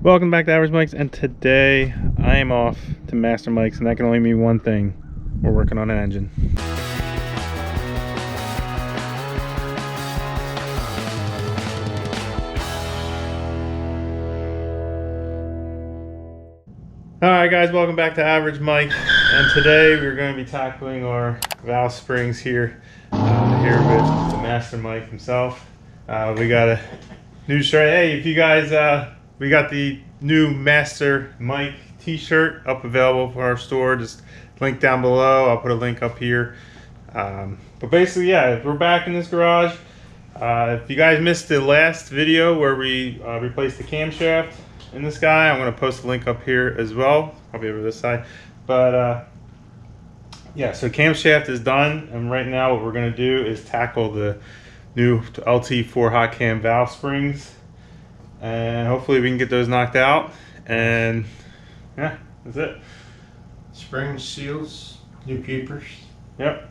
Welcome back to Average Mics, and today I am off to Master Mics, and that can only mean one thing: we're working on an engine. Alright guys, welcome back to Average Mic, and today we're going to be tackling our valve springs here with the Master Mic himself. We got a new shirt. Hey, if you guys we got the new Master Mic t-shirt up available for our store. Just link down below. I'll put a link up here. But basically, yeah, we're back in this garage. If you guys missed the last video where we replaced the camshaft in this guy, I'm going to post a link up here as well. Probably over this side. But yeah, so camshaft is done, and right now what we're going to do is tackle the new LT4 Hotcam valve springs. And hopefully we can get those knocked out, and yeah, that's it. Springs, seals, new keepers. Yep,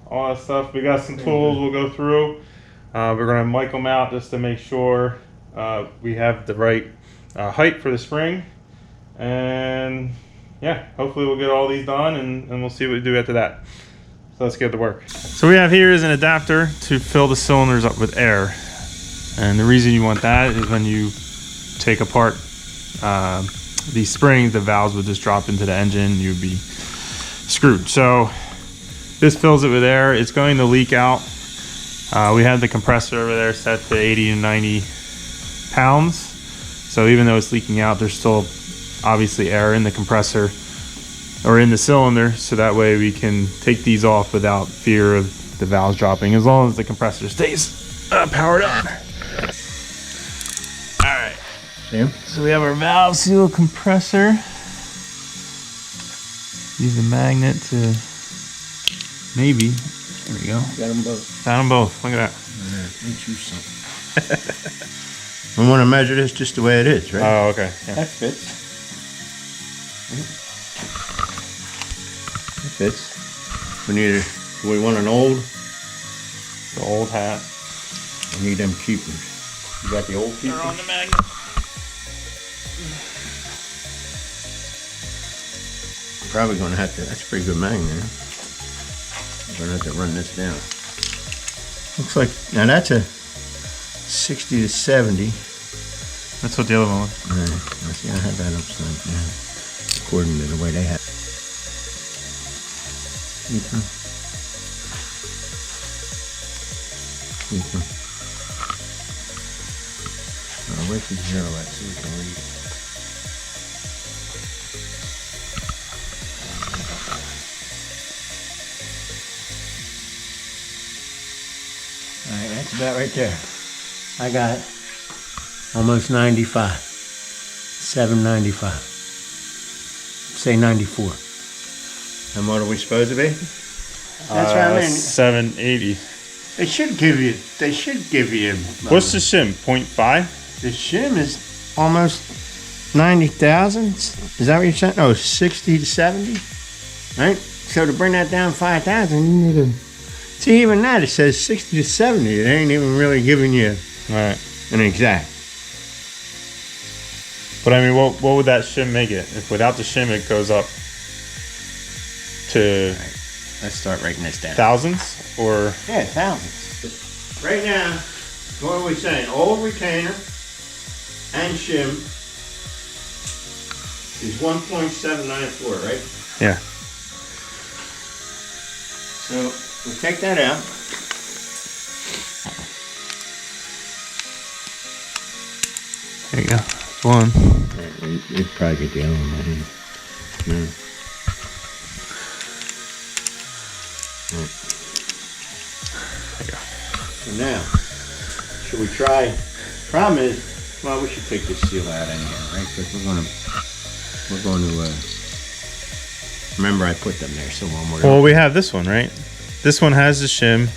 all that stuff. We got some tools we'll go through. We're going to mic them out just to make sure we have the right height for the spring, and yeah, hopefully we'll get all these done, and we'll see what we do after that. So let's get to work. So we have here is an adapter to fill the cylinders up with air. And the reason you want that is when you take apart these springs, the valves would just drop into the engine and you'd be screwed. So this fills it with air. It's going to leak out. We have the compressor over there set to 80 to 90 pounds. So even though it's leaking out, there's still obviously air in the compressor or in the cylinder. So that way we can take these off without fear of the valves dropping, as long as the compressor stays powered on. Alright, so we have our valve seal compressor. Use a magnet to maybe. There we go. Got them both. Got them both. Look at that. Let me choose something. We want to measure this just the way it is, right? Oh, okay. Yeah. That fits. That fits. We want an old. The old hat. We need them keepers. You got the old keepers? They're on the magnet. Probably going to have to. That's a pretty good magnet. I'm going to have to run this down. Looks like, now that's a 60 to 70. That's what the other one was. I see, I have that upside down. According to the way they have. Wait for 0 at so we can read it. Alright, that's about right there. I got almost 95. 795. Say 94. And what are we supposed to be? That's what I mean. 780. They should give you. What's the shim? 0.5? The shim is almost 90,000. Is that what you're saying? Oh, 60 to 70, right? So to bring that down 5,000, you need to see. Even that, it says 60 to 70. It ain't even really giving you an exact. But I mean, what would that shim make it? If without the shim, it goes up to. Right. Let's start writing this down. Thousands or? Yeah, thousands. Right now, what are we saying? Old retainer and shim is 1.794, right? Yeah. So we'll take that out. There you go. One. You'd probably get the other one, I think. No. There you go. So now, should we try? Problem is, well, we should take this seal out anyhow, right? Because we're going to. Remember, I put them there, so one more. Well, we have this one, right? This one has the shim.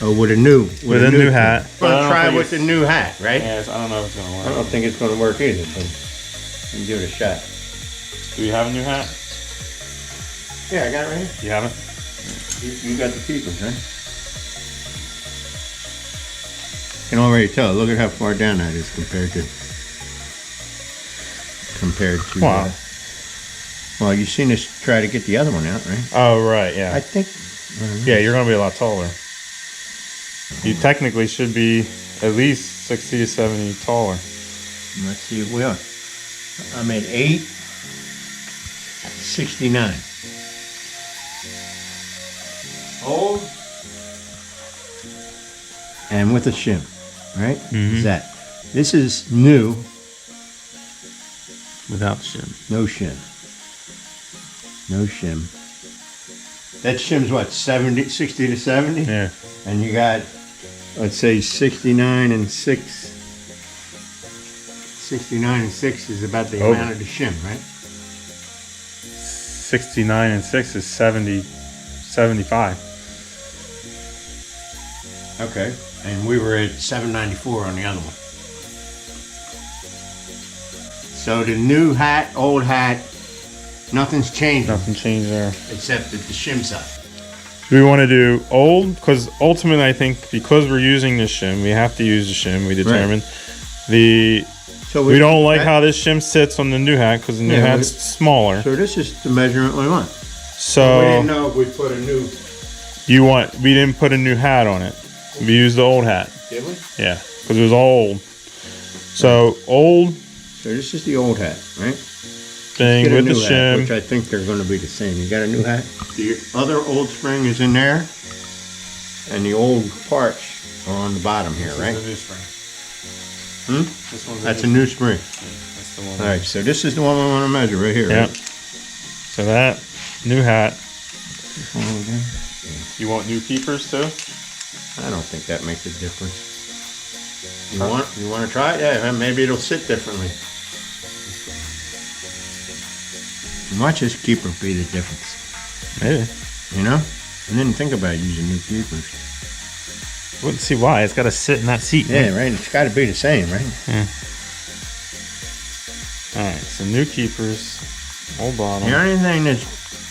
Oh, with a new hat. We're gonna try with the new hat, right? Yes, I don't know if it's gonna work. I don't think it's gonna work either, but we can give it a shot. Do you have a new hat? Yeah, I got it right here. You have it? You got the keepers, right? You can already tell. Look at how far down that is compared to. compared to. Wow. Well, you seen us try to get the other one out, right? Oh, right, yeah. I think. Yeah, you're going to be a lot taller. You technically should be at least 60 to 70 taller. Let's see if we are. I'm at 869. Old. And with a shim, right? Is that? This is new. Without shim. No shim. No shim. That shim's what, 60 to 70? Yeah. And you got, let's say 69 and 6. 69 and 6 is about the amount of the shim, right? 69 and 6 is 70, 75. Okay. And we were at 794 on the other one. So the new hat, old hat, nothing's changed. Nothing changed there. Except that the shim's up. Do we want to do old? Because ultimately, I think because we're using this shim, we have to use the shim. We determined So we don't like how this shim sits on the new hat because the new hat's smaller. So this is the measurement we want. So we didn't know if we put a new. We didn't put a new hat on it. We used the old hat. Did we? Yeah, because it was all old. So old. So this is the old hat, right? Thing with the hat, shim. which I think they're going to be the same. You got a new hat. The other old spring is in there, and the old parts are on the bottom here, right? This is a new spring. This one's That's a new spring. That's the one. All right, so this is the one we want to measure right here. Yeah. Right? So that new hat. You want new keepers too? I don't think that makes a difference. You want to try it? Yeah, maybe it'll sit differently. Watch this keeper be the difference. Maybe. You know? I didn't think about using new keepers. Wouldn't see why. It's got to sit in that seat. Yeah, right. It's got to be the same, right? Yeah. All right. So new keepers, old bottom. The only thing that's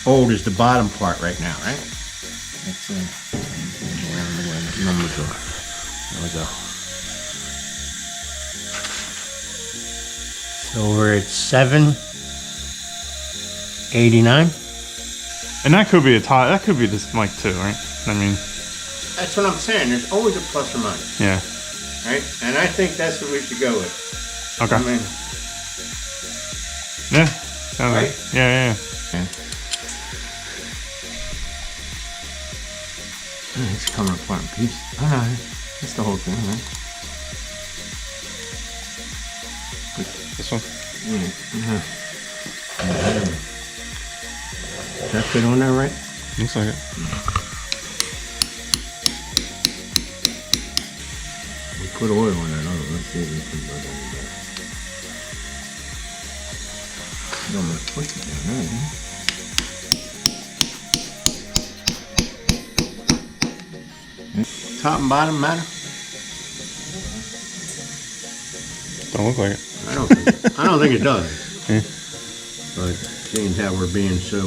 old is the bottom part right now, right? That's where the numbers are. There we go. So we're at 789. And that could be a tie. That could be this mic too, right? I mean. That's what I'm saying. There's always a plus or minus. Yeah. Right? And I think that's what we should go with. Okay. I mean, Yeah. Sounds right? like. Yeah. It's coming apart in pieces. Oh, no. That's the whole thing, right? This one. Yeah. Does that fit on there, right? Looks like it. We put oil on that other. Let's see if we can put that in there. I'm gonna push it down there, huh? Top and bottom matter? Don't look like it. I don't think it does. Yeah. But seeing how we're being so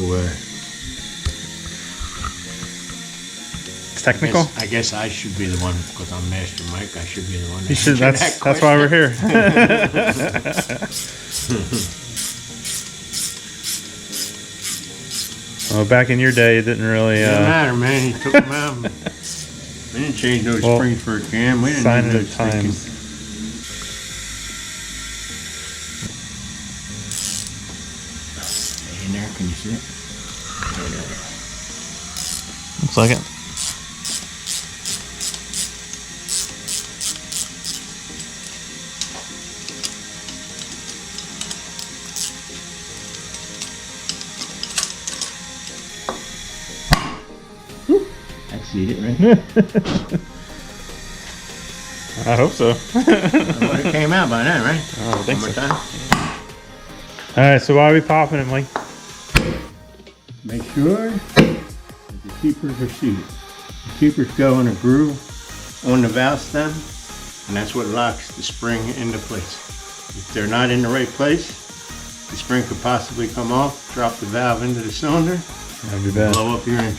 It's technical. I guess I should be the one, because I'm Master Mike, I should be the one. You should. That's why we're here. Well, back in your day, it didn't really. Doesn't matter, man. He took them out. We didn't change those springs for a cam. We didn't sign need of those the times. In there, can you see it? Looks like it. I see it right here. I hope so. It came out by then, right? I would think One more so. time. All right, so why are we popping it, Mike? Make sure that the keepers are seated. The keepers go in a groove on the valve stem, and that's what locks the spring into place. If they're not in the right place, the spring could possibly come off, drop the valve into the cylinder, That'd be bad. blow up your engine.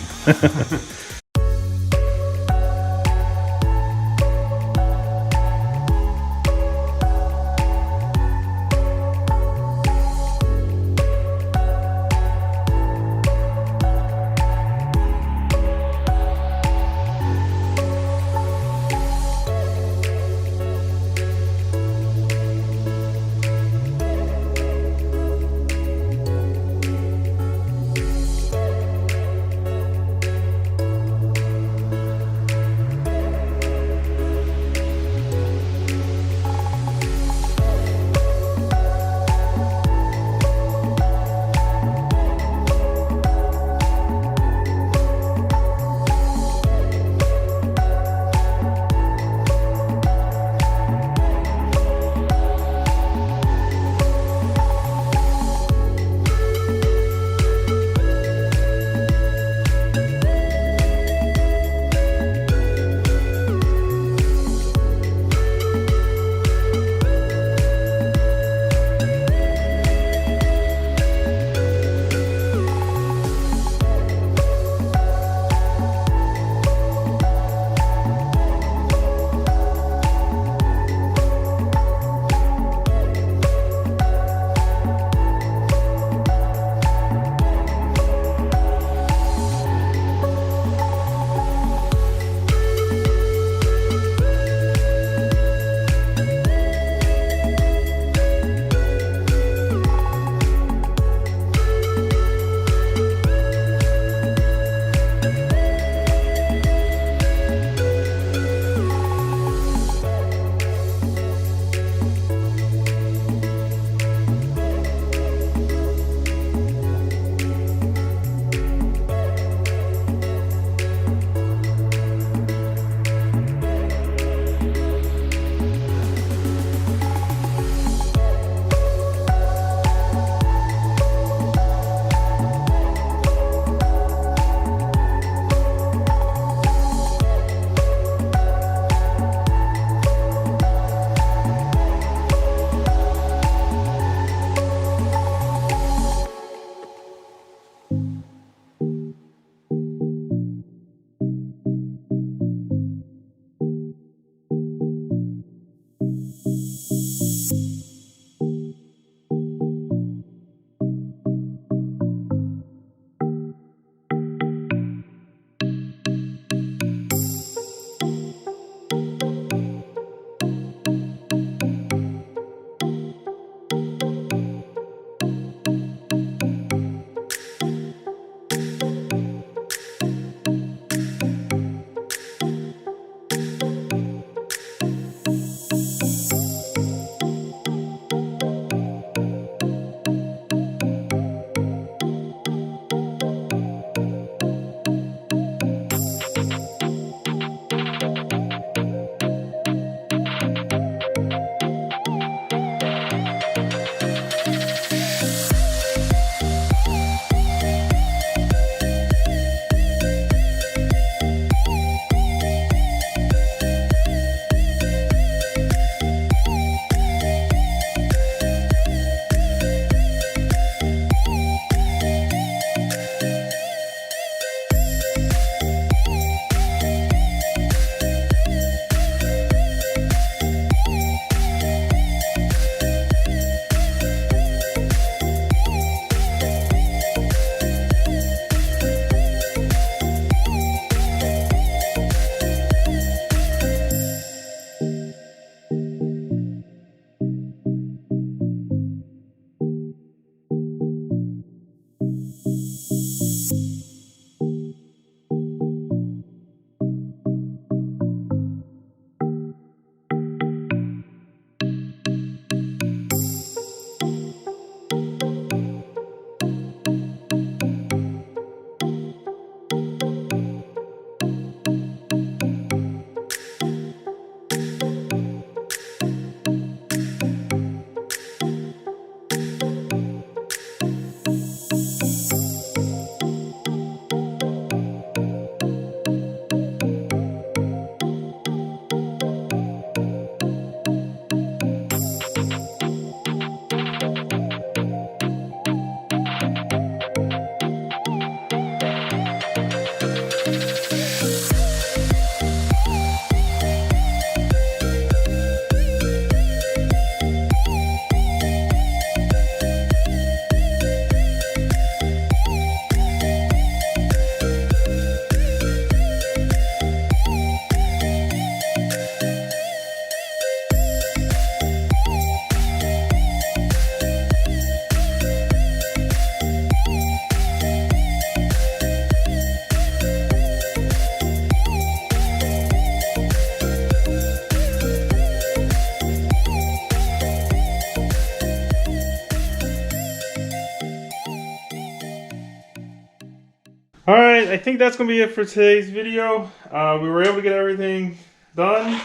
All right, I think that's gonna be it for today's video. We were able to get everything done.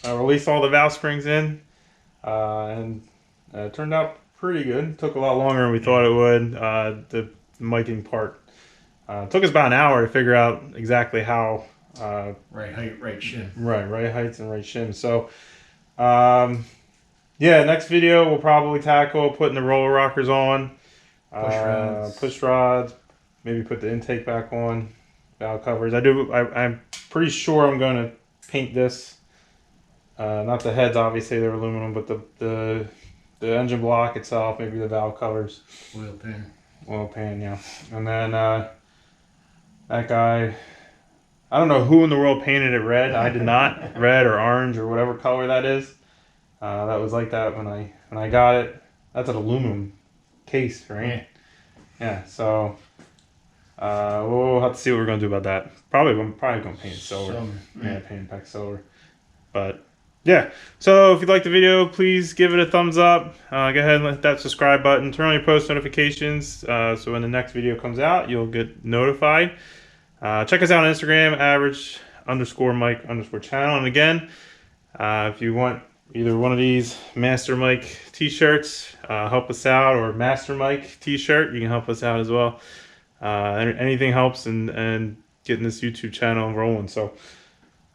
Released all the valve springs in, and it turned out pretty good. It took a lot longer than we thought it would. The miking part took us about an hour to figure out exactly how. Right height, right shim. Right heights and right shim. So, yeah, next video we'll probably tackle putting the roller rockers on, push rods, maybe put the intake back on, valve covers. I'm pretty sure I'm going to paint this. Not the heads, obviously they're aluminum, but the engine block itself, maybe the valve covers. Oil pan, yeah. And then that guy, I don't know who in the world painted it red. I did not. Red or orange or whatever color that is. That was like that when I got it. That's an aluminum case, right? Yeah. So we'll have to see what we're gonna do about that. I'm probably gonna paint it silver. Yeah, paint it back silver. But yeah. So if you like the video, please give it a thumbs up. Go ahead and hit that subscribe button. Turn on your post notifications so when the next video comes out, you'll get notified. Check us out on Instagram, average_Mike_channel. And again, if you want either one of these Master Mike t-shirts, help us out, or Master Mike t-shirt, you can help us out as well. Anything helps and getting this YouTube channel rolling. So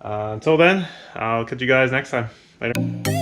until then, I'll catch you guys next time. Later.